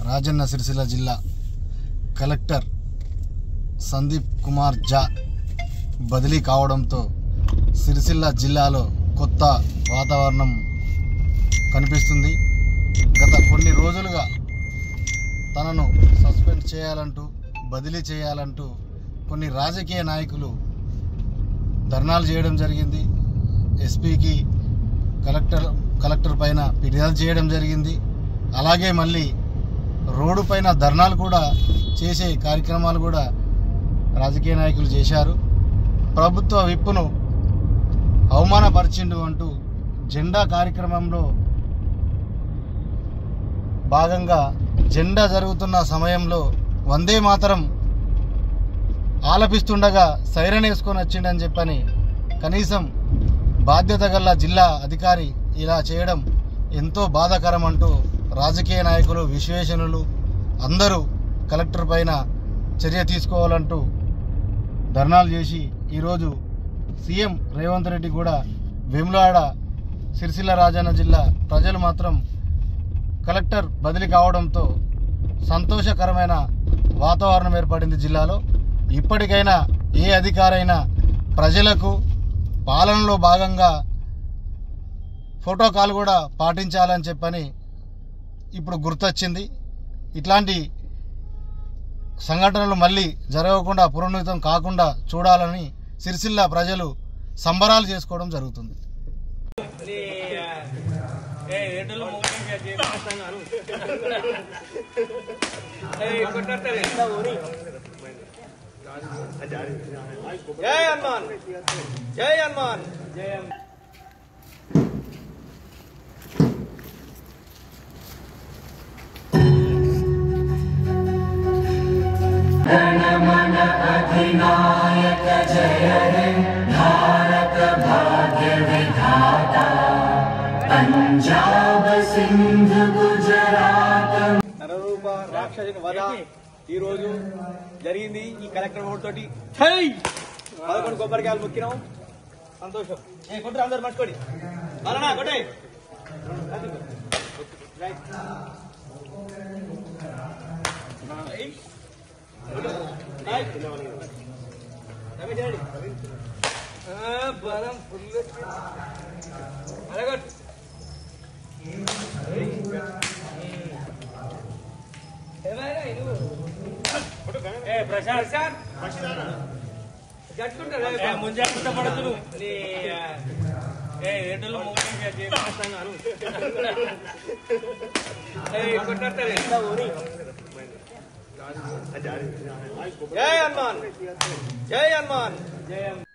రాజన్న సిరిసిల్ల జిల్లా కలెక్టర్ సందీప్ కుమార్ జా బదిలీ కావడంతో సిరిసిల్ల జిల్లాలో కొత్త వాతావరణం కనిపిస్తుంది. గత కొన్ని రోజులుగా తనను సస్పెండ్ చేయాలంటూ బదిలీ చేయాలంటూ కొన్ని రాజకీయ నాయకులు ధర్నాలు చేయడం జరిగింది. ఎస్పీకి కలెక్టర్ పైన ఫిర్యాదు చేయడం జరిగింది. అలాగే మళ్ళీ రోడ్డు పైన ధర్నాలు కూడా చేసే కార్యక్రమాలు కూడా రాజకీయ నాయకులు చేశారు. ప్రభుత్వ విప్పును అవమానపరిచిండు అంటూ జెండా కార్యక్రమంలో భాగంగా జెండా జరుగుతున్న సమయంలో వందే మాతరం ఆలపిస్తుండగా సైరన్ వేసుకొని వచ్చిండని చెప్పని కనీసం బాధ్యత గల జిల్లా అధికారి ఇలా చేయడం ఎంతో బాధాకరం అంటూ రాజకీయ నాయకులు, విశ్లేషణలు అందరూ కలెక్టర్ పైన చర్య తీసుకోవాలంటూ ధర్నాలు చేసి ఈరోజు సీఎం రేవంత్ రెడ్డి కూడా వేములవాడ సిరిసిల్ల రాజన్న జిల్లా ప్రజలు మాత్రం కలెక్టర్ బదిలీ కావడంతో సంతోషకరమైన వాతావరణం ఏర్పడింది జిల్లాలో. ఇప్పటికైనా ఏ అధికారైనా ప్రజలకు పాలనలో భాగంగా ప్రోటోకాల్ కూడా పాటించాలని చెప్పని ఇప్పుడు గుర్తొచ్చింది. ఇట్లాంటి సంఘటనలు మళ్ళీ జరగకుండా, పునరావృతం కాకుండా చూడాలని సిరిసిల్ల ప్రజలు సంబరాలు చేసుకోవడం జరుగుతుంది. జై హనుమాన్, జై హనుమాన్, జై హనుమాన్. गणमन अधिनायक जय हे भारत भाग्य विधाता पंजाब सिंध गुजरात నరరూప రాక్షసుని వధ ఈ రోజు జరిగింది. ఈ కలెక్టర్ ఓటు తోటి 11 కొబ్బరికాయలు ముక్కినాం. సంతోషం. కొట్టు అందరు మర్చిపోండి. అలానా కొట్టే బలం ఫుల్ అలాగొట్టు. ప్రశాంత్ ముంజాగ్రత్త పడుతును ఎండలో జై హనుమాన్, జై హనుమాన్, జై హనుమాన్.